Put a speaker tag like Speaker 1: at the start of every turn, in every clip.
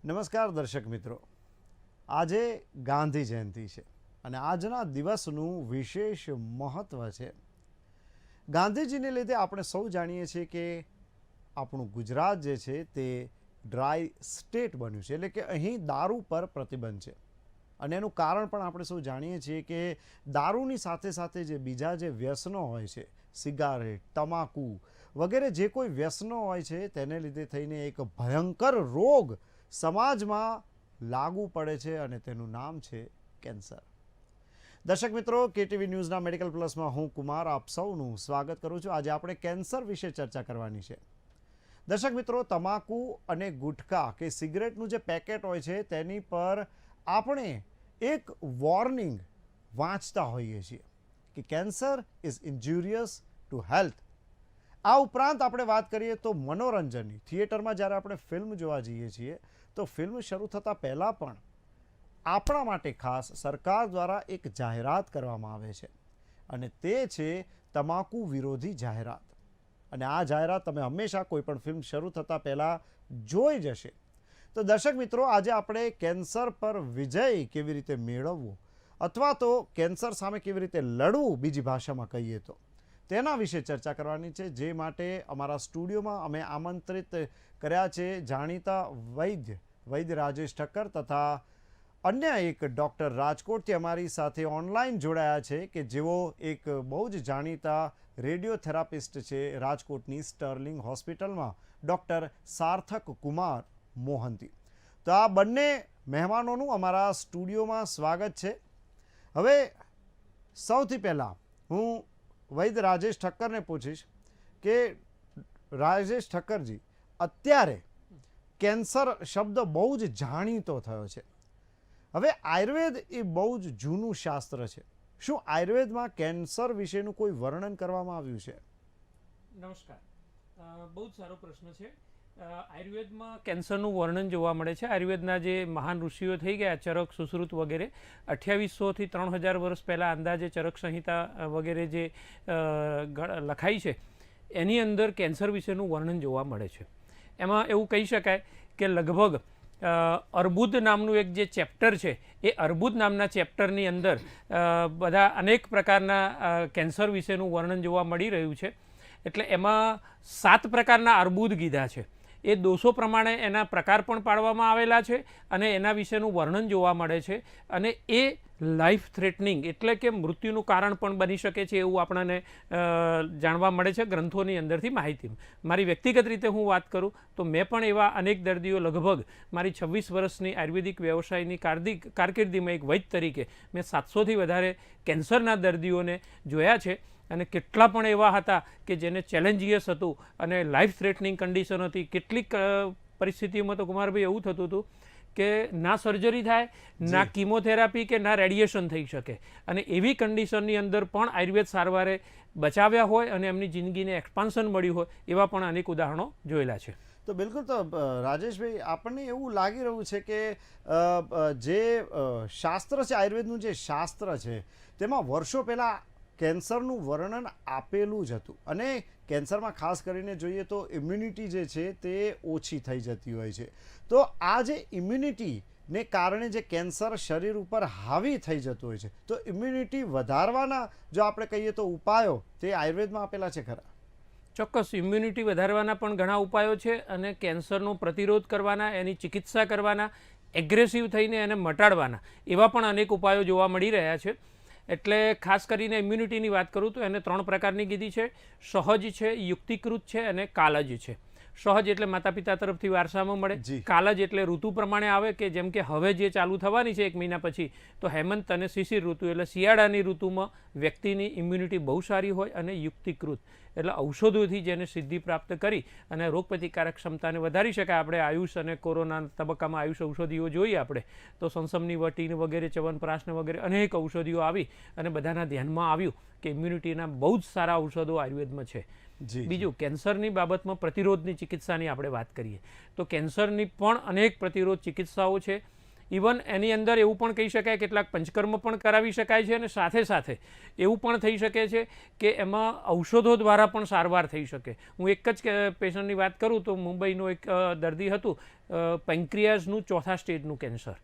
Speaker 1: નમસ્કાર દર્શક મિત્રો, આજે ગાંધી જયંતિ છે અને આજના દિવસનું વિશેષ મહત્ત્વ છે. ગાંધીજીને લીધે આપણે સૌ જાણીએ છીએ કે આપણું ગુજરાત જે છે તે ડ્રાય સ્ટેટ બન્યું છે, એટલે કે અહીં દારૂ પર પ્રતિબંધ છે. અને એનું કારણ પણ આપણે સૌ જાણીએ છીએ કે દારૂની સાથે સાથે જે બીજા જે વ્યસનો હોય છે, સિગારેટ, તમાકુ વગેરે જે કોઈ વ્યસનો હોય છે, તેને લીધે થઈને એક ભયંકર રોગ સમાજમાં લાગુ પડે છે અને તેનું નામ છે કેન્સર. દર્શક મિત્રો, કેટીવી ન્યૂઝના મેડિકલ પ્લસમાં હું કુમાર આપ સૌનું સ્વાગત કરું છું. આજે આપણે કેન્સર વિશે ચર્ચા કરવાની છે. દર્શક મિત્રો, તમાકુ અને ગુટખા કે સિગરેટનું જે પેકેટ હોય છે તેની પર આપણે એક વોર્નિંગ વાંચતા હોઈએ છીએ કે cancer is injurious to health. આ ઉપરાંત આપણે વાત કરીએ તો મનોરંજનની, થિયેટરમાં જ્યારે આપણે ફિલ્મ જોવા જઈએ છીએ તો ફિલ્મ શરૂ થતાં પહેલાં પણ આપણા માટે ખાસ સરકાર દ્વારા એક જાહેરાત કરવામાં આવે છે અને તે છે તમાકુ વિરોધી જાહેરાત. અને આ જાહેરાત તમે હંમેશા કોઈ પણ ફિલ્મ શરૂ થતાં પહેલાં જોઈ જશે. તો દર્શક મિત્રો, આજે આપણે કેન્સર પર વિજય કેવી રીતે મેળવવો અથવા તો કેન્સર સામે કેવી રીતે લડવું, બીજી ભાષામાં કહીએ તો, તેના વિશે ચર્ચા કરવાની છે. જે માટે અમારા સ્ટુડિયોમાં અમે આમંત્રિત કર્યા છે જાણીતા વૈદ્ય રાજેશ ઠક્કર તથા અન્ય એક ડૉક્ટર રાજકોટથી અમારી સાથે ઓનલાઈન જોડાયા છે કે જેઓ એક બહુ જ જાણીતા રેડિયોથેરાપિસ્ટ છે રાજકોટની સ્ટર્લિંગ હોસ્પિટલમાં, ડૉક્ટર સાર્થક કુમાર મોહંતી. તો આ બંને મહેમાનોનું અમારા સ્ટુડિયોમાં સ્વાગત છે. હવે સૌથી પહેલાં હું વૈદ્ય રાજેશ ઠક્કરને પૂછીશ કે રાજેશ ઠક્કરજી, અત્યારે કેન્સર શબ્દ બહુ જ જાણીતો થયો છે. હવે આયુર્વેદ એ બહુ જ જૂનું શાસ્ત્ર છે. શું આયુર્વેદમાં કેન્સર વિશેનું કોઈ વર્ણન કરવામાં આવ્યું છે?
Speaker 2: નમસ્કાર, બહુ જ સારો પ્રશ્ન છે. આયુર્વેદમાં કેન્સરનું વર્ણન જોવા મળે છે. આયુર્વેદના જે મહાન ઋષિઓ થઈ ગયા, ચરક, સુશ્રુત વગેરે, 2800થી 3000 વર્ષ પહેલાં અંદાજે ચરક સંહિતા વગેરે જે લખાઈ છે એની અંદર કેન્સર વિશેનું વર્ણન જોવા મળે છે. એમાં એવું કહી શકાય કે લગભગ અર્બુદ નામનું એક જે ચેપ્ટર છે એ અર્બુદ નામના ચેપ્ટરની અંદર બધા અનેક પ્રકારના કેન્સર વિશેનું વર્ણન જોવા મળી રહ્યું છે. એટલે એમાં 7 પ્રકારના અર્બુદ કીધા છે. એ દોષો પ્રમાણે એના પ્રકાર પણ પાડવામાં આવેલા છે અને એના વિશેનું વર્ણન જોવા મળે છે. અને એ લાઈફ થ્રેટનિંગ એટલે કે મૃત્યુનું કારણ પણ બની શકે છે એવું આપણને જાણવા મળે છે ગ્રંથોની અંદરથી માહિતી. મારી વ્યક્તિગત રીતે હું વાત કરું તો મેં પણ એવા અનેક દર્દીઓ, લગભગ મારી 26 વર્ષની આયુર્વેદિક વ્યવસાયની કારકિર્દીમાં એક વૈદ્ય તરીકે મેં 700થી વધારે કેન્સરના દર્દીઓને જોયા છે. અને કેટલા પણ એવા હતા કે જેને ચેલેન્જિયસ હતું અને લાઈફ થ્રેટનિંગ કન્ડિશન હતી. કેટલીક પરિસ્થિતિઓમાં તો કુમારભાઈ એવું થતું હતું કે ના સર્જરી થાય, ના કિમોથેરાપી કે ના રેડિયેશન થઈ શકે. અને એવી કન્ડિશનની અંદર પણ આયુર્વેદ સારવારે બચાવ્યા હોય અને એમની જિંદગીને એક્સપાન્શન મળ્યું હોય એવા પણ અનેક ઉદાહરણો જોયેલા છે.
Speaker 1: તો બિલકુલ. તો રાજેશભાઈ, આપણને એવું લાગી રહ્યું છે કે જે શાસ્ત્ર છે, આયુર્વેદનું જે શાસ્ત્ર છે, તેમાં વર્ષો પહેલાં કેન્સરનું વર્ણન આપેલું જ હતું. અને કેન્સરમાં ખાસ કરીને જોઈએ તો ઇમ્યુનિટી જે છે તે ઓછી થઈ જતી હોય છે. તો આ જે ઇમ્યુનિટીને કારણે જે કેન્સર શરીર ઉપર હાવી થઈ જતું હોય છે, તો ઇમ્યુનિટી વધારવાના જો આપણે કહીએ તો ઉપાયો તે આયુર્વેદમાં આપેલા છે ખરા?
Speaker 2: ચોક્કસ, ઇમ્યુનિટી વધારવાના પણ ઘણા ઉપાયો છે અને કેન્સરનો પ્રતિરોધ કરવાના, એની ચિકિત્સા કરવાના, એગ્રેસિવ થઈને એને મટાડવાના એવા પણ અનેક ઉપાયો જોવા મળી રહ્યા છે. એટલે ખાસ કરીને ઇમ્યુનિટીની વાત કરું તો એને 3 પ્રકારની કીધી છે. સહજ છે, યુક્તિકૃત છે અને કાલજ છે. સહજ એટલે માતા પિતા તરફથી વારસામાં મળે. કાલજ એટલે ઋતુ પ્રમાણે આવે, કે જેમ કે હવે જે ચાલુ થવાની છે 1 મહિના પછી, તો હેમંત અને શિશિર ઋતુ એટલે શિયાળાની ઋતુમાં વ્યક્તિની ઇમ્યુનિટી બહુ સારી હોય. અને યુક્તિકૃત એટલે ઔષધોથી જેને સિદ્ધિ પ્રાપ્ત કરી અને રોગપ્રતિકારક ક્ષમતાને વધારી શકાય. આપણે આયુષ અને કોરોના તબક્કામાં આયુષ ઔષધિઓ જોઈએ આપણે તો સંસમની વટીને વગેરે, ચ્યવનપ્રાશને વગેરે અનેક ઔષધિઓ આવી અને બધાના ધ્યાનમાં આવ્યું કે ઇમ્યુનિટીના બહુ જ સારા ઔષધો આયુર્વેદમાં છે. બીજું, કેન્સરની બાબતમાં પ્રતિરોધની ચિકિત્સાની આપણે વાત કરીએ તો કેન્સરની પણ અનેક પ્રતિરોધ ચિકિત્સાઓ છે. ઇવન એની અંદર એવું પણ કહી શકાય કેટલાક પંચકર્મ પણ કરાવી શકાય છે અને સાથે સાથે એવું પણ થઈ શકે છે કે એમાં ઔષધો દ્વારા પણ સારવાર થઈ શકે. હું એક જ પેશન્ટની વાત કરું તો મુંબઈનું એક દર્દી હતું પેન્ક્રિયાઝનું 4થા સ્ટેજનું કેન્સર.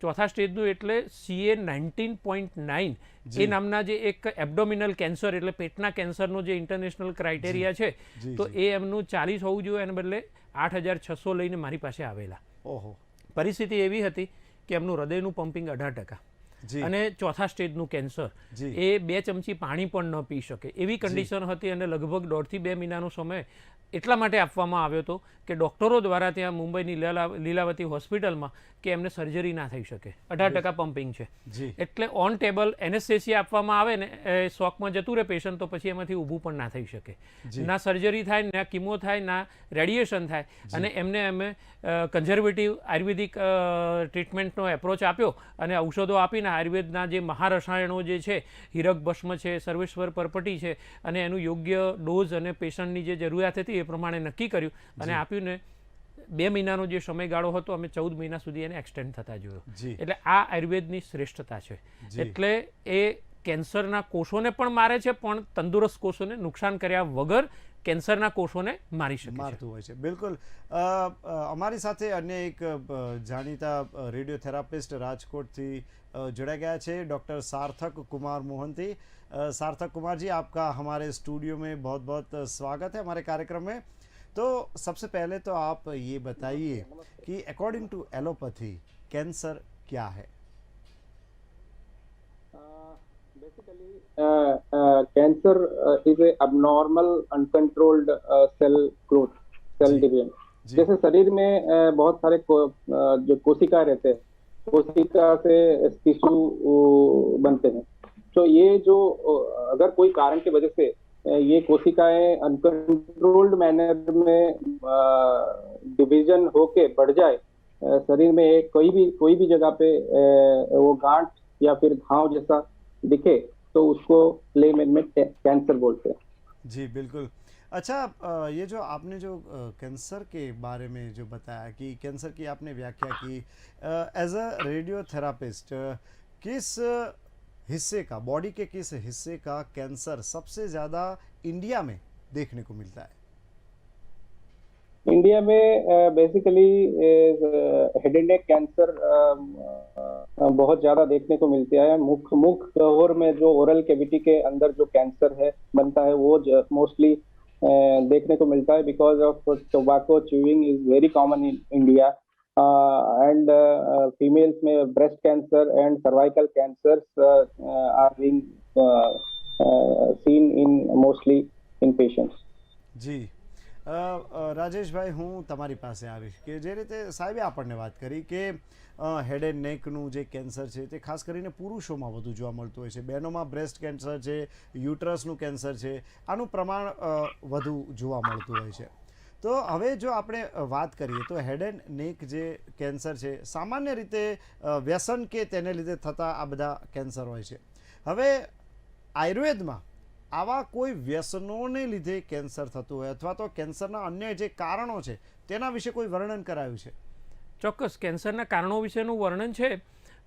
Speaker 2: 4થા સ્ટેજનું એટલે CA19.9 એ નામના જે એક એબ્ડોમિનલ કેન્સર એટલે પેટના કેન્સરનો જે ઇન્ટરનેશનલ ક્રાઇટેરિયા છે તો એ એમનું 40 હોવું જોઈએ એને બદલે 8600 લઈને મારી પાસે આવેલા.
Speaker 1: ઓહો.
Speaker 2: પરિસ્થિતિ એવી હતી કે એમનું હૃદયનું પમ્પિંગ 18% અને 4થા સ્ટેજનું કેન્સર એ 2 ચમચી પાણી પણ ન પી શકે એવી કન્ડિશન હતી અને લગભગ 1.5 થી 2 મહિનાનો સમય એટલા માટે આપવામાં આવ્યો હતો કે ડૉક્ટરો દ્વારા ત્યાં મુંબઈની લીલાવતી હોસ્પિટલમાં કે એમને સર્જરી ના થઈ શકે. 18% પમ્પિંગ છે એટલે ઓન ટેબલ એનેસ્થેસિયા આપવામાં આવે ને એ શોકમાં જતું રહે પેશન્ટ તો પછી એમાંથી ઊભું પણ ના થઈ શકે. ના સર્જરી થાય, ના કિમો થાય, ના રેડિયેશન થાય અને એમને અમે કન્ઝર્વેટિવ આયુર્વેદિક ટ્રીટમેન્ટનો એપ્રોચ આપ્યો અને ઔષધો આપીને આયુર્વેદના જે મહારસાયણો જે છે હીરક ભસ્મ છે, સર્વેશ્વર પરપટી છે અને એનું યોગ્ય ડોઝ અને પેશન્ટની જે જરૂરિયાત હતી એ પ્રમાણે નક્કી કર્યું અને આપ્યું ને 2 મહિનાનો જે સમયગાળો હતો અમે 14 મહિના સુધી એને એક્સટેન્ડ થતા જોયો. એટલે આ આયુર્વેદની શ્રેષ્ઠતા છે. એટલે એ કેન્સરના કોષોને પણ મારે છે પણ તંદુરસ્ત કોષોને નુકસાન કર્યા વગર કેન્સરના કોષોને મારી શકે
Speaker 1: મારતું હોય છે. બિલકુલ. અમારી સાથે અન્ય એક જાણીતા રેડિયોથેરાપિસ્ટ રાજકોટથી जुड़ गया है डॉक्टर सार्थक कुमार मोहंती. सार्थक कुमार जी, आपका हमारे स्टूडियो में बहुत बहुत स्वागत है हमारे कार्यक्रम में. तो सबसे पहले तो आप ये बताइए कि अकॉर्डिंग टू एलोपैथी कैंसर क्या है?
Speaker 3: Basically, cancer is a abnormal uncontrolled cell growth, cell division. जैसे शरीर में बहुत सारे जो कोशिका रहते हैं, कोशिका से टिश्यू बनते हैं. तो ये जो अगर कोई कारण की वजह से ये कोशिकाएं अनकंट्रोल्ड मैनर में डिवीजन होके बढ़ जाए शरीर में कोई भी जगह पे वो गांठ या फिर घाव जैसा दिखे तो उसको लेमैन में कैंसर बोलते हैं.
Speaker 1: जी बिल्कुल. अच्छा, ये जो आपने जो कैंसर के बारे में जो बताया कि कैंसर की आपने व्याख्या की एज अ रेडियोथेरापिस्ट, किस हिस्से का, बॉडी के किस हिस्से का कैंसर सबसे ज़्यादा इंडिया में देखने को मिलता है?
Speaker 3: इंडिया में basically head and neck cancer बहुत ज़्यादा देखने को मिलता है. मुख गह्वर में जो ओरल कैविटी के अंदर जो कैंसर है बनता है वो मोस्टली देखने को मिलता है because of tobacco chewing is very common in India. And females में breast cancer and cervical cancers are being seen in mostly in patients.
Speaker 1: जी રાજેશભાઈ, હું તમારી પાસે આવીશ કે જે રીતે સાહેબે આપણને વાત કરી કે હેડ એન્ડ નેકનું જે કેન્સર છે તે ખાસ કરીને પુરુષોમાં વધુ જોવા મળતું હોય છે. બહેનોમાં બ્રેસ્ટ કેન્સર છે, યુટરસનું કેન્સર છે, આનું પ્રમાણ વધુ જોવા મળતું હોય છે. તો હવે જો આપણે વાત કરીએ તો હેડ એન્ડ નેક જે કેન્સર છે સામાન્ય રીતે વ્યસન કે તેને લીધે થતા આ બધા કેન્સર હોય છે. હવે આયુર્વેદમાં આવા કોઈ વ્યસનોને લીધે કેન્સર થતું હોય અથવા તો કેન્સરના અન્ય જે કારણો છે તેના વિશે કોઈ વર્ણન કરાયું છે?
Speaker 2: ચોક્કસ કેન્સરના કારણો વિશેનું વર્ણન છે,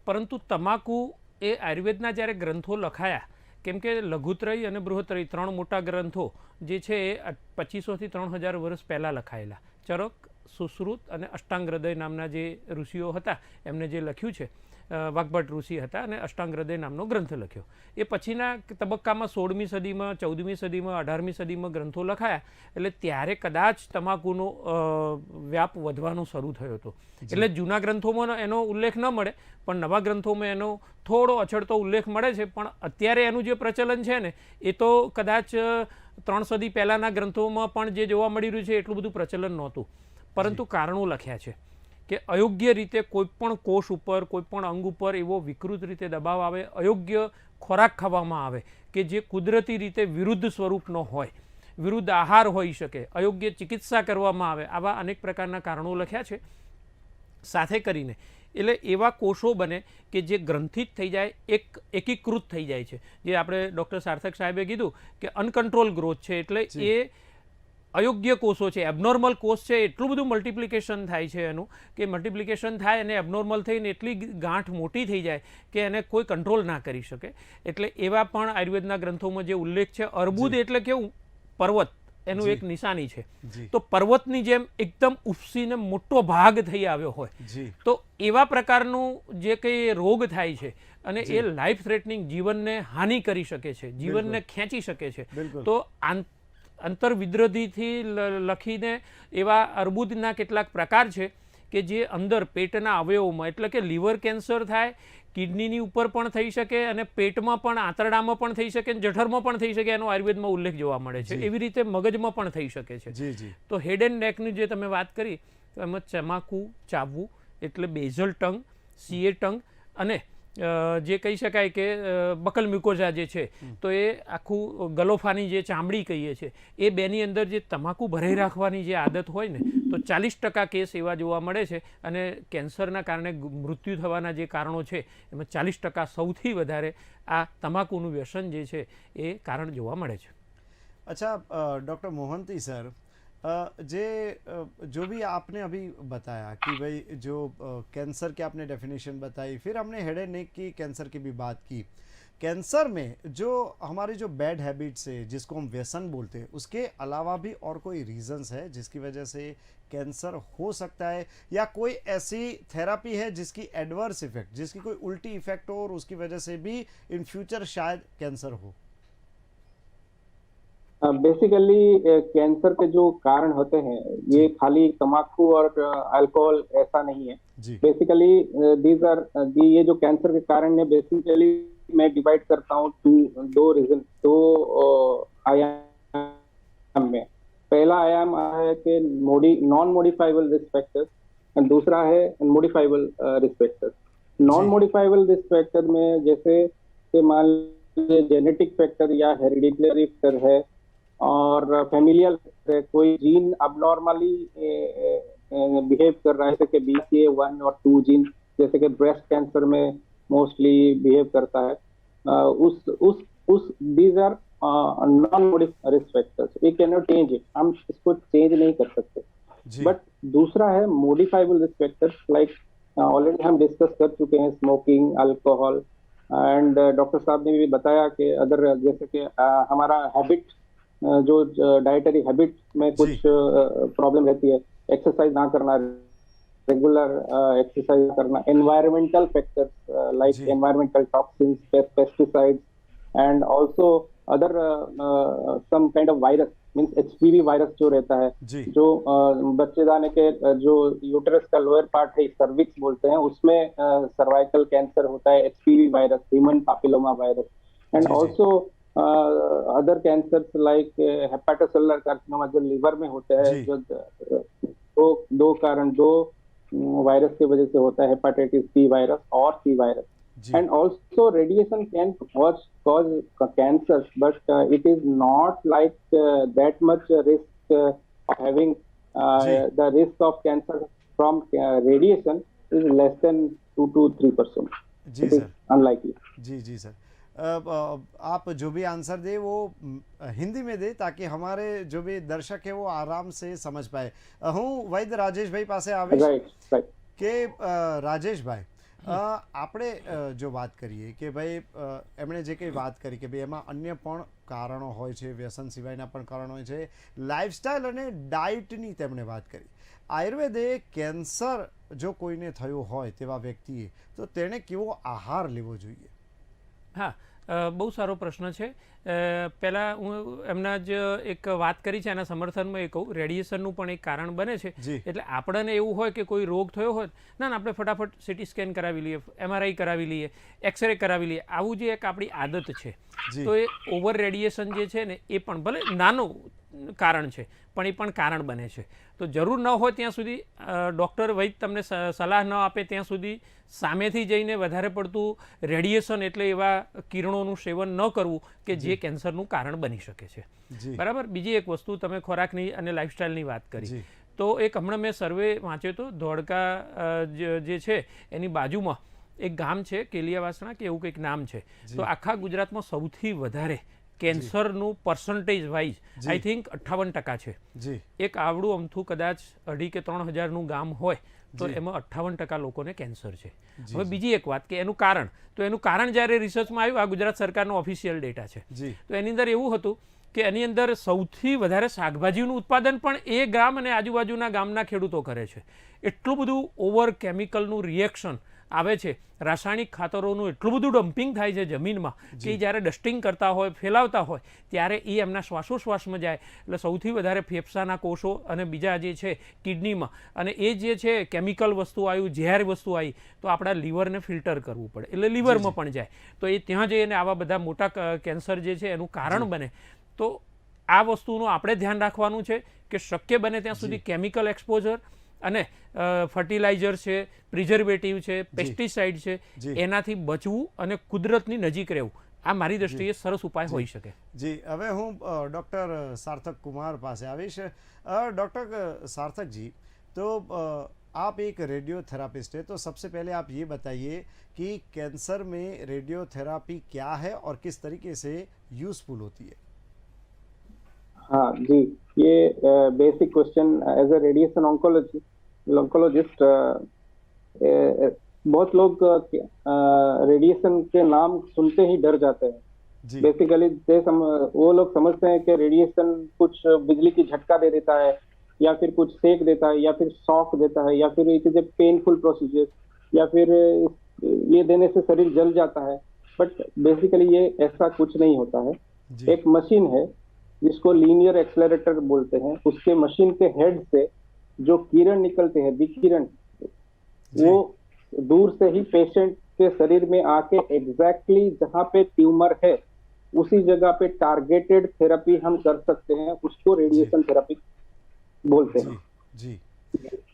Speaker 2: પરંતુ તમાકુ એ આયુર્વેદના જ્યારે ગ્રંથો લખાયા, કેમ કે લઘુત્રય અને બૃહત્રય 3 મોટા ગ્રંથો જે છે એ 2500 થી 3000 વર્ષ પહેલાં લખાયેલા. ચરક, સુશ્રુત અને અષ્ટાંગ હૃદય નામના જે ઋષિઓ હતા એમને જે લખ્યું છે, વાગ્ભટ ઋષિ હતા અને અષ્ટાંગ હૃદય નામનો ગ્રંથ લખ્યો. એ પછીના તબક્કામાં 16મી સદીમાં, 14મી સદીમાં, 18મી સદીમાં ગ્રંથો લખાયા એટલે ત્યારે કદાચ તમાકુનો વ્યાપ વધવાનો શરૂ થયો હતો. એટલે જૂના ગ્રંથોમાં એનો ઉલ્લેખ ન મળે પણ નવા ગ્રંથોમાં એનો થોડો અછડતો ઉલ્લેખ મળે છે. પણ અત્યારે એનું જે પ્રચલન છે ને એ તો કદાચ 3 સદી પહેલાંના ગ્રંથોમાં પણ જે જોવા મળી રહ્યું છે એટલું બધું પ્રચલન નહોતું. પરંતુ કારણો લખ્યા છે કે અયોગ્ય રીતે કોઈપણ કોષ ઉપર, કોઈપણ અંગ ઉપર એવો વિકૃત રીતે દબાવ આવે, અયોગ્ય ખોરાક ખાવામાં આવે કે જે કુદરતી રીતે વિરુદ્ધ સ્વરૂપનો હોય, વિરુદ્ધ આહાર હોઈ શકે, અયોગ્ય ચિકિત્સા કરવામાં આવે, આવા અનેક પ્રકારના કારણો લખ્યા છે. સાથે કરીને એટલે એવા કોષો બને કે જે ગ્રંથિત થઈ જાય, એકીકૃત થઈ જાય છે. જે આપણે ડૉક્ટર સાર્થક સાહેબે કીધું કે અનકન્ટ્રોલ ગ્રોથ છે, એટલે એ અયોગ્ય કોષો છે, એબનોર્મલ કોષ છે, એટલું બધું મલ્ટિપ્લિકેશન થાય છે એનું કે મલ્ટિપ્લિકેશન થાય અને એબનોર્મલ થઈને એટલી ગાંઠ મોટી થઈ જાય કે એને કોઈ કંટ્રોલ ના કરી શકે. એટલે એવા પણ આયુર્વેદના ગ્રંથોમાં જે ઉલ્લેખ છે. અર્બુદ એટલે કેવું, પર્વત, એનું એક નિશાની છે. તો પર્વતની જેમ એકદમ ઉપસીને મોટો ભાગ થઈ આવ્યો હોય, તો એવા પ્રકારનું જે કંઈ રોગ થાય છે અને એ લાઈફ થ્રેટનિંગ, જીવનને હાનિ કરી શકે છે, જીવનને ખેંચી શકે છે. તો અંતરવિદ્રધિથી લખીને એવા અર્બુદના કેટલાક પ્રકાર છે કે જે અંદર પેટના અવયવોમાં, એટલે કે લીવર કેન્સર થાય, કિડનીની ઉપર પણ થઈ શકે અને પેટમાં પણ, આંતરડામાં પણ થઈ શકે, જઠરમાં પણ થઈ શકે, એનો આયુર્વેદમાં ઉલ્લેખ જોવા મળે છે. એવી રીતે મગજમાં પણ થઈ શકે છે. તો હેડ એન્ડ નેકની જે તમે વાત કરી, તો એમાં તમાકુ ચાવવું એટલે બેઝલ ટંગ, સીએ ટંગ અને જે કહી શકાય કે બકલ મ્યુકોઝા જે છે, તો એ આખું ગલોફાની જે ચામડી કહીએ છીએ, એ બેની અંદર જે તમાકુ ભરાઈ રાખવાની જે આદત હોય ને, તો 40% કેસ એવા જોવા મળે છે. અને કેન્સરના કારણે મૃત્યુ થવાના જે કારણો છે એમાં 40% સૌથી વધારે આ તમાકુનું વ્યસન જે છે એ કારણ જોવા મળે છે.
Speaker 1: अच्छा डॉक्टर मोहंती सर, जो भी आपने अभी बताया कि भाई जो कैंसर की आपने डेफिनेशन बताई, फिर हमने हेड एंड नेक की कैंसर की भी बात की. कैंसर में जो हमारी जो बैड हैबिट्स है, जिसको हम व्यसन बोलते हैं, उसके अलावा भी और कोई रीजंस है जिसकी वजह से कैंसर हो सकता है, या कोई ऐसी थेरापी है जिसकी एडवर्स इफेक्ट, जिसकी कोई उल्टी इफेक्ट हो और उसकी वजह से भी इन फ्यूचर शायद कैंसर हो?
Speaker 3: बेसिकली कैंसर के जो कारण होते हैं ये खाली तंबाकू और अल्कोहल ऐसा नहीं है. बेसिकली दीज आर ये जो कैंसर के कारण है, बेसिकली मैं डिवाइड करता हूँ दो रीजन, दो आयाम में. पहला आयाम है कि नॉन मॉडिफाइबल रिस्क फैक्टर्स, और दूसरा है modifiable risk factors. Non modifiable risk factor में जैसे मान लीजिए जेनेटिक फैक्टर या हेरिडिटरी फैक्टर है, और फैमिलियल, कोई जीन अबनॉर्मली बिहेव कर रहा है, जैसे कि BRCA1 और 2 जीन, जैसे कि ब्रेस्ट कैंसर में मोस्टली बिहेव करता है. These are non modified risk factors. We can not change it, हम इसको चेंज नहीं कर सकते. बट दूसरा है modifiable risk factors, like already हम डिस्कस कर चुके हैं, स्मोकिंग, अल्कोहल, एंड डॉक्टर साहब ने भी बताया कि अदर, जैसे कि हमारा हैबिट, जो डाइटरी हैबिट में कुछ प्रॉब्लम रहती है, एक्सरसाइज ना करना, रेगुलर एक्सरसाइज करना, environmental factors like environmental toxins, pesticides, and also other some kind of virus, means HPV virus जो रहता है, जो बच्चेदाने के जो यूटेरस का लोअर पार्ट है, सर्विक्स बोलते हैं, उसमें सर्वाइकल कैंसर होता है, HPV virus, human papilloma virus, and also other cancers like hepatocellular carcinoma जो लिवर में होता है, जो दो वायरस की वजह से होता है, हेपेटाइटिस B वायरस और C virus. And also radiation can cause cancers, but it is not like that much risk of having the risk of cancer from radiation is less than 2 to 3%.
Speaker 1: जी sir,
Speaker 3: unlikely.
Speaker 1: जी sir. आप जो भी answer दे वो हिंदी में दे, ताकि हमारे जो भी दर्शक है वो आराम से समझ पाए. હું વૈદ્ય રાજેશભાઈ પાસે આવીશ કે રાજેશભાઈ, આપણે જો વાત કરીએ કે ભાઈ એમણે જે કંઈ વાત કરી કે ભાઈ એમાં અન્ય પણ કારણો હોય છે, વ્યસન સિવાયના પણ કારણો હોય છે, લાઇફસ્ટાઇલ અને ડાયટની તેમણે વાત કરી. આયુર્વેદે કેન્સર જો કોઈને થયું હોય તેવા વ્યક્તિએ, તો તેણે કેવો આહાર લેવો જોઈએ?
Speaker 2: હા, બહુ સારો પ્રશ્ન છે. પહેલાં હું એમના જ એક વાત કરી છે, એના સમર્થનમાં એ કહું, રેડિયેશનનું પણ એક કારણ બને છે. એટલે આપણને એવું હોય કે કોઈ રોગ થયો હોય, ના આપણે ફટાફટ CT સ્કેન કરાવી લઈએ, MRI કરાવી લઈએ, એક્સરે કરાવી લઈએ, આવું જે એક આપણી આદત છે. તો એ ઓવર રેડિયેશન જે છે ને, એ પણ ભલે નાનું કારણ છે પણ એ પણ કારણ બને છે. તો જરૂર ન હોય ત્યાં સુધી ડૉક્ટર વૈદ તમને સલાહ ન આપે ત્યાં સુધી સામેથી જઈને વધારે પડતું રેડિયેશન એટલે એવા કિરણોનું સેવન ન કરવું કે જે કેન્સરનું કારણ બની શકે છે. બરાબર. બીજી એક વસ્તુ, તમે ખોરાકની અને લાઇફસ્ટાઇલની વાત કરી, તો એક હમણાં મેં સર્વે વાંચ્યો હતો, ધોળકા જે છે એની બાજુમાં એક ગામ છે, કેલિયાવાસણા કે એવું કંઈક નામ છે. તો આખા ગુજરાતમાં સૌથી વધારે કેન્સરનું પર્સન્ટેજ વાઇઝ આઈ થિંક 58% છે.
Speaker 1: જી
Speaker 2: એક આવડું અમથું કદાચ 2,000 કે 3,000નું ગામ હોય તો એમાં 58% લોકોને કેન્સર છે. હવે બીજી એક વાત કે એનું કારણ, તો એનું કારણ જ્યારે રિસર્ચમાં આવ્યું, આ ગુજરાત સરકારનો ઓફિશિયલ ડેટા છે,
Speaker 1: જી
Speaker 2: તો એની અંદર એવું હતું કે એની અંદર સૌથી વધારે શાકભાજીનું ઉત્પાદન પણ એ ગામ અને આજુબાજુના ગામના ખેડૂતો કરે છે. એટલું બધું ઓવર કેમિકલનું રિએક્શન આવે છે, રાસાયણિક ખાતરોનું એટલું બધું ડમ્પિંગ થાય છે જમીનમાં કે જ્યારે ડસ્ટિંગ કરતા હોય, ફેલાવતા હોય ત્યારે એ એમના શ્વાસોશ્વાસમાં જાય, એટલે સૌથી વધારે ફેફસાના કોષો અને બીજા જે છે કિડનીમાં, અને એ જે છે કેમિકલ વસ્તુ આવ્યું, ઝેર વસ્તુ આવી તો આપણા લીવરને ફિલ્ટર કરવું પડે, એટલે લીવરમાં પણ જાય, તો એ ત્યાં જઈને આવા બધા મોટા કેન્સર જે છે એનું કારણ બને. તો આ વસ્તુનું આપણે ધ્યાન રાખવાનું છે કે શક્ય બને ત્યાં સુધી કેમિકલ એક્સપોઝર અને ફર્ટિલાઇઝર છે, પ્રિઝર્વેટિવ છે, પેસ્ટિસાઇડ છે, એનાથી બચવું અને કુદરતની નજીક રહેવું, આ મારી દ્રષ્ટિએ સરસ ઉપાય હોઈ શકે.
Speaker 1: જી હવે હું ડૉક્ટર સાर्थक कुमार પાસે આવીશ. डॉक्टर सार्थक जी, तो आप एक रेडियोथेरापिस्ट है, तो सबसे पहले आप ये बताइए कि कैंसर में रेडियोथेरापी क्या है और किस तरीके से यूज़फुल होती है.
Speaker 3: हाँ जी, ये basic question. As a radiation oncologist बहुत लोग रेडिएशन के नाम सुनते ही डर जाते हैं. बेसिकली वो लोग समझते हैं कि रेडिएशन कुछ बिजली की झटका दे देता है, या फिर कुछ सेक देता है, या फिर शॉक देता है, या फिर it is a painful procedure, या फिर ये देने से शरीर जल जाता है. बट बेसिकली ये ऐसा कुछ नहीं होता है. एक मशीन है जिसको लीनियर एक्सेलरेटर बोलते हैं. उसके मशीन के हेड से जो किरण निकलते हैं, विकिरण, वो दूर से ही पेशेंट के शरीर में आके एग्जैक्टली जहाँ पे ट्यूमर है उसी जगह पे टारगेटेड थेरेपी हम कर सकते हैं. उसको रेडिएशन थेरेपी बोलते हैं.
Speaker 1: जी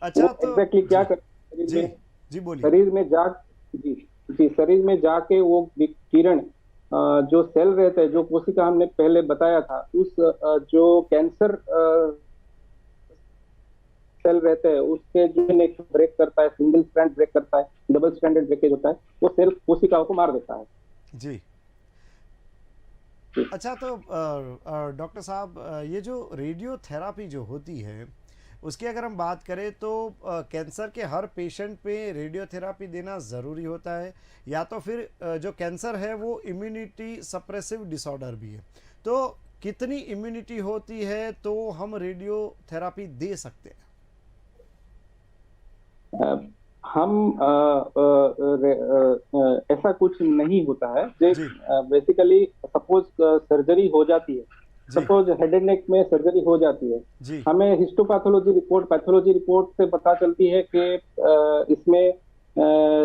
Speaker 1: अच्छा, तो
Speaker 3: एग्जैक्टली क्या कर शरीर में शरीर में जाके वो किरण जो सेल रहते हैं, जो कोशिका हमने पहले बताया था, उस जो कैंसर सेल रहते हैं उसके जो ब्रेक करता है, सिंगल स्ट्रैंड ब्रेक करता है, डबल स्ट्रैंडेड ब्रेकेज होता है, वो सेल कोशिकाओं को मार देता है.
Speaker 1: जी अच्छा, तो डॉक्टर साहब, ये जो रेडियोथेरापी जो होती है उसकी अगर हम बात करें तो कैंसर के हर पेशेंट पे रेडियोथेरापी देना ज़रूरी होता है, या तो फिर जो कैंसर है वो इम्यूनिटी सप्रेसिव डिसऑर्डर भी है, तो कितनी इम्यूनिटी होती है तो हम रेडियोथेरापी दे सकते हैं?
Speaker 3: हम ऐसा कुछ नहीं होता है. बेसिकली सपोज सर्जरी हो जाती है, सपोज हेड एंड नेक में सर्जरी हो जाती है, हमें हिस्टोपैथोलॉजी रिपोर्ट, पैथोलॉजी रिपोर्ट से पता चलती है कि इसमें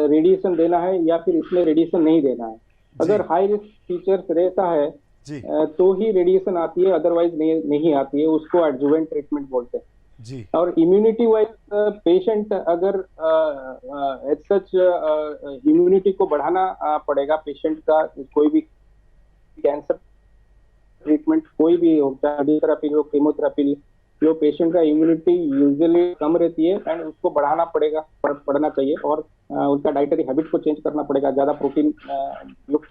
Speaker 3: रेडिएशन देना है या फिर इसमें रेडिएशन नहीं देना है. अगर हाई रिस्क फीचर्स रहता है तो ही रेडिएशन आती है, अदरवाइज नहीं आती है. उसको एडजुवेंट ट्रीटमेंट बोलते हैं. और इम्यूनिटी वाइज पेशेंट अगर एज सच इम्यूनिटी को बढ़ाना पड़ेगा पेशेंट का. कोई भी कैंसर ट्रीटमेंट कोई भी हो, रेडियोथेरापी हो, कीमोथेरापी, जो पेशेंट का इम्यूनिटी यूजुअली कम रहती है एंड उसको बढ़ाना पड़ना चाहिए. और उनका डाइटरी हैबिट को चेंज करना पड़ेगा. ज्यादा प्रोटीन युक्त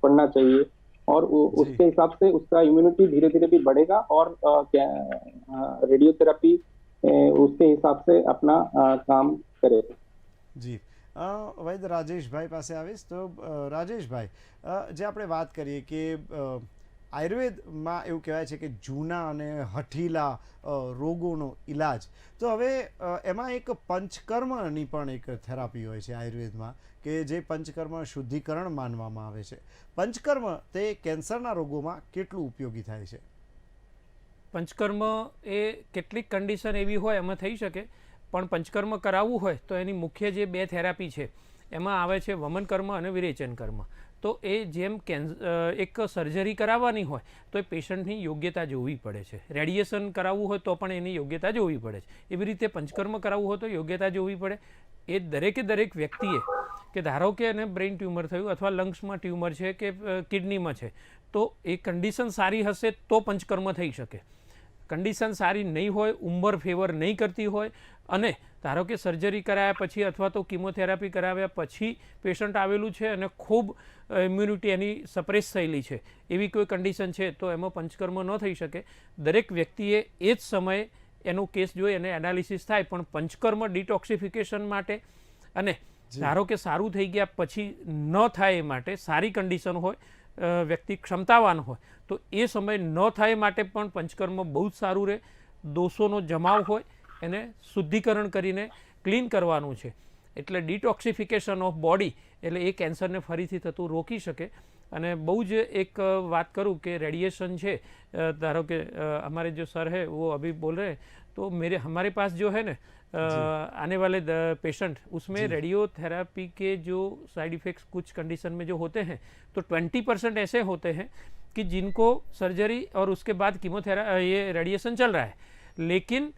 Speaker 3: पड़ना चाहिए, और उसके हिसाब से उसका इम्यूनिटी धीरे धीरे भी बढ़ेगा, और रेडियोथेरापी उसके हिसाब से अपना काम करेगा.
Speaker 1: जी વૈદ રાજેશભાઈ પાસે આવીશ. તો રાજેશભાઈ, જે આપણે વાત કરીએ કે આયુર્વેદમાં એવું કહેવાય છે કે જૂના અને હઠીલા રોગોનો ઇલાજ, તો હવે એમાં એક પંચકર્મની પણ એક થેરાપી હોય છે આયુર્વેદમાં, કે જે પંચકર્મ શુદ્ધિકરણ માનવામાં આવે છે. પંચકર્મ તે કેન્સરના રોગોમાં કેટલું ઉપયોગી થાય છે?
Speaker 2: પંચકર્મ એ કેટલીક કન્ડિશન એવી હોય એમાં થઈ શકે, પણ પંચકર્મ કરાવવું હોય તો એની મુખ્ય જે બે થેરાપી છે એમાં આવે છે વમન કર્મ અને વિરેચન કર્મ. તો એ જેમ એક સર્જરી કરાવવાની હોય તો એ પેશન્ટની યોગ્યતા જોવી પડે છે. રેડિયેશન કરાવવું હોય તો પણ એની યોગ્યતા જોવી પડે છે. એવી રીતે પંચકર્મ કરાવવું હોય તો યોગ્યતા જોવી પડે. એ દરેક વ્યક્તિએ, કે ધારો કે એને બ્રેઇન ટ્યુમર થયું અથવા લંગ્સમાં ટ્યુમર છે કે કિડનીમાં છે, તો એ કન્ડિશન સારી હશે તો પંચકર્મ થઈ શકે. કન્ડિશન સારી નહીં હોય, ઉંમર ફેવર નહીં કરતી હોય અને ધારો કે સર્જરી કરાયા પછી અથવા તો કિમોથેરાપી કરાવ્યા પછી પેશન્ટ આવેલું છે અને ખૂબ ઇમ્યુનિટી એની સપ્રેસ થયેલી છે, એવી કોઈ કન્ડિશન છે, તો એમાં પંચકર્મ ન થઈ શકે. દરેક વ્યક્તિએ એ જ સમયે એનો કેસ જોઈ અને એનાલિસિસ થાય, પણ પંચકર્મ ડિટોક્સિફિકેશન માટે અને ધારો કે સારું થઈ ગયા પછી ન થાય એ માટે, સારી કન્ડિશન હોય, વ્યક્તિ ક્ષમતાવાન હોય, તો એ સમય ન થાય માટે પણ પંચકર્મ બહુ જ સારું રહે. દોષોનો જમાવ હોય એને શુદ્ધિકરણ કરીને ક્લીન કરવાનું છે. એટલે ડિટોક્સિફિકેશન ઓફ બોડી એટલે એ કેન્સરને ફરીથી થતું રોકી શકે. અને બહુ જ એક વાત કરું કે રેડિયેશન છે, ધારો કે हमारे जो सर है वो अभी बोल रहे हैं, तो हमारे पास जो है ना आने वाले पेशेंट, उसमें रेडियोथेरापी के जो साइड इफ़ेक्ट्स कुछ कंडीशन में जो होते हैं, तो 20% ऐसे होते हैं कि जिनको सर्जरी और उसके बाद ये रेडिएशन चल रहा है, लेकिन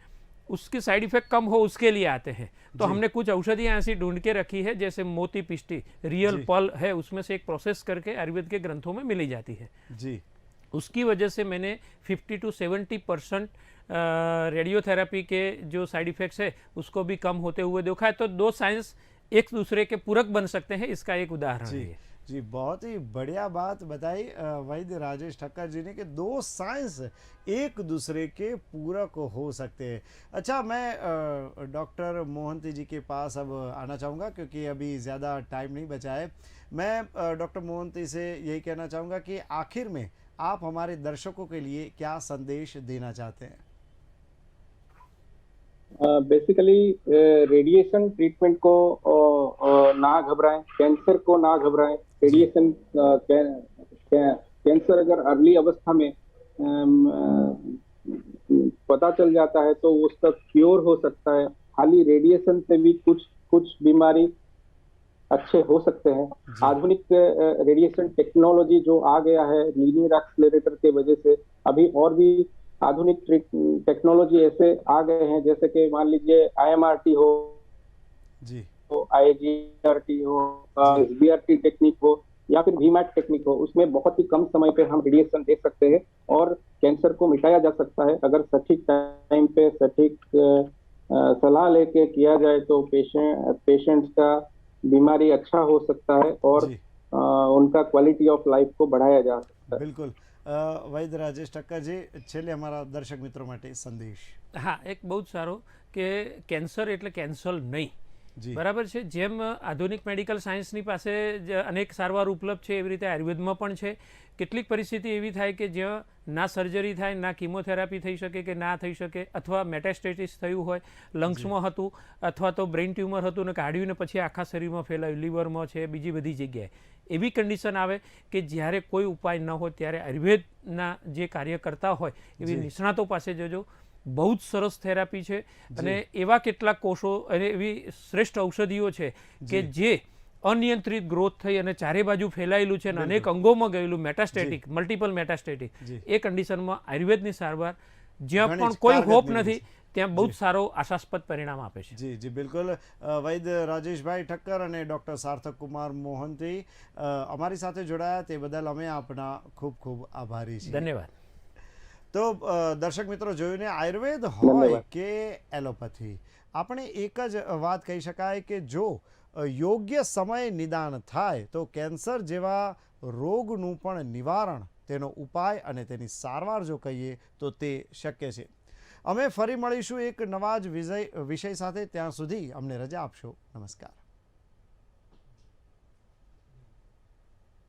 Speaker 2: उसके साइड इफेक्ट कम हो उसके लिए आते हैं. तो हमने कुछ औषधियाँ ऐसी ढूंढ के रखी है, जैसे मोती पिष्टी, रियल पल है, उसमें से एक प्रोसेस करके आयुर्वेद के ग्रंथों में मिली जाती है
Speaker 1: जी.
Speaker 2: उसकी वजह से मैंने 50 to 70% रेडियोथेरापी के जो साइड इफेक्ट्स है उसको भी कम होते हुए देखा है. तो दो साइंस एक दूसरे के पूरक बन सकते हैं, इसका एक उदाहरण है.
Speaker 1: जी, बहुत ही बढ़िया बात बताई वैद्य राजेश ठक्कर जी ने कि दो साइंस एक दूसरे के पूरक हो सकते हैं. अच्छा, मैं डॉक्टर मोहंती जी के पास अब आना चाहूँगा क्योंकि अभी ज़्यादा टाइम नहीं बचा है. मैं डॉक्टर मोहंती से यही कहना चाहूँगा कि आखिर में आप हमारे दर्शकों के लिए क्या संदेश देना चाहते हैं?
Speaker 3: बेसिकली रेडिएशन ट्रीटमेंट को ना घबराएं, कैंसर को ना घबराएं. रेडिएशन कैंसर अगर अर्ली अवस्था में पता चल जाता है तो उसका क्योर हो सकता है. खाली रेडिएशन से भी कुछ बीमारी अच्छे हो सकते हैं. आधुनिक रेडिएशन टेक्नोलॉजी जो आ गया है लीनियर एक्सेलरेटर के वजह से, अभी और भी आधुनिक टेक्नोलॉजी ऐसे आ गए हैं, जैसे कि मान लीजिए IMRT हो
Speaker 1: जी,
Speaker 3: तो IGRT हो, SBRT टेक्निक हो या फिर VMAT टेक्निक हो, उसमें बहुत ही कम समय पे हम रेडिएशन दे सकते हैं और कैंसर को मिटाया जा सकता है. अगर सटीक टाइम पे सटीक सलाह लेके किया जाए तो पेशेंट्स का बीमारी अच्छा हो सकता है और उनका क्वालिटी ऑफ लाइफ को बढ़ाया जा सकता है.
Speaker 1: बिल्कुल. વૈદ્ય રાજેશ ઠક્કરજી, છેલ્લે અમારા દર્શક મિત્રો માટે સંદેશ.
Speaker 2: હા, એક બહુ જ સારો કે કેન્સર એટલે કેન્સર નહીં. બરાબર છે. જેમ આધુનિક મેડિકલ સાયન્સની પાસે અનેક સારવાર ઉપલબ્ધ છે, એવી રીતે આયુર્વેદમાં પણ છે. કેટલીક પરિસ્થિતિ એવી થાય કે જ્યાં ના સર્જરી થાય, ના કિમોથેરાપી થઈ શકે કે ના થઈ શકે, અથવા મેટાસ્ટેટિસ થયું હોય, લંગ્સમાં હતું અથવા તો બ્રેઇન ટ્યુમર હતું ને કાઢ્યું ને પછી આખા શરીરમાં ફેલાયું, લીવરમાં છે, બીજી બધી જગ્યાએ. એવી કન્ડિશન આવે કે જ્યારે કોઈ ઉપાય ન હોય ત્યારે આયુર્વેદના જે કાર્ય કરતા હોય એવી નિષ્ણાતો પાસે જજો. બહુ જ સરસ થેરાપી છે અને એવા કેટલાક કોષો અને એવી શ્રેષ્ઠ ઔષધિઓ છે કે જે અનિયંત્રિત ગ્રોથ થઈ અને ચારે બાજુ ફેલાયેલું છે અને અનેક અંગોમાં ગયેલું મેટાસ્ટેટિક, મલ્ટિપલ મેટાસ્ટેટિક, એ કન્ડિશનમાં આયુર્વેદની સારવાર જ્યાં પણ કોઈ હોપ નથી ત્યાં બહુ જ સારો આશાસ્પદ પરિણામ આપે છે.
Speaker 1: જી જી, બિલકુલ. વૈદ્ય રાજેશભાઈ ઠક્કર અને ડૉક્ટર સાર્થક કુમાર મોહંતી અમારી સાથે જોડાયા તે બદલ અમે આપના ખૂબ ખૂબ આભારી છીએ.
Speaker 2: ધન્યવાદ.
Speaker 1: તો દર્શક મિત્રો, જોયું ને, આયુર્વેદ હોય કે એલોપેથી, આપણે એક જ વાત કહી શકાય કે જો યોગ્ય સમયે નિદાન થાય તો કેન્સર જેવા રોગનું પણ નિવારણ, તેનો ઉપાય અને તેની સારવાર જો કહીએ તો તે શક્ય છે. અમે ફરી મળીશું એક નવા જ વિષય સાથે. ત્યાં સુધી અમને રજા આપશો. નમસ્કાર.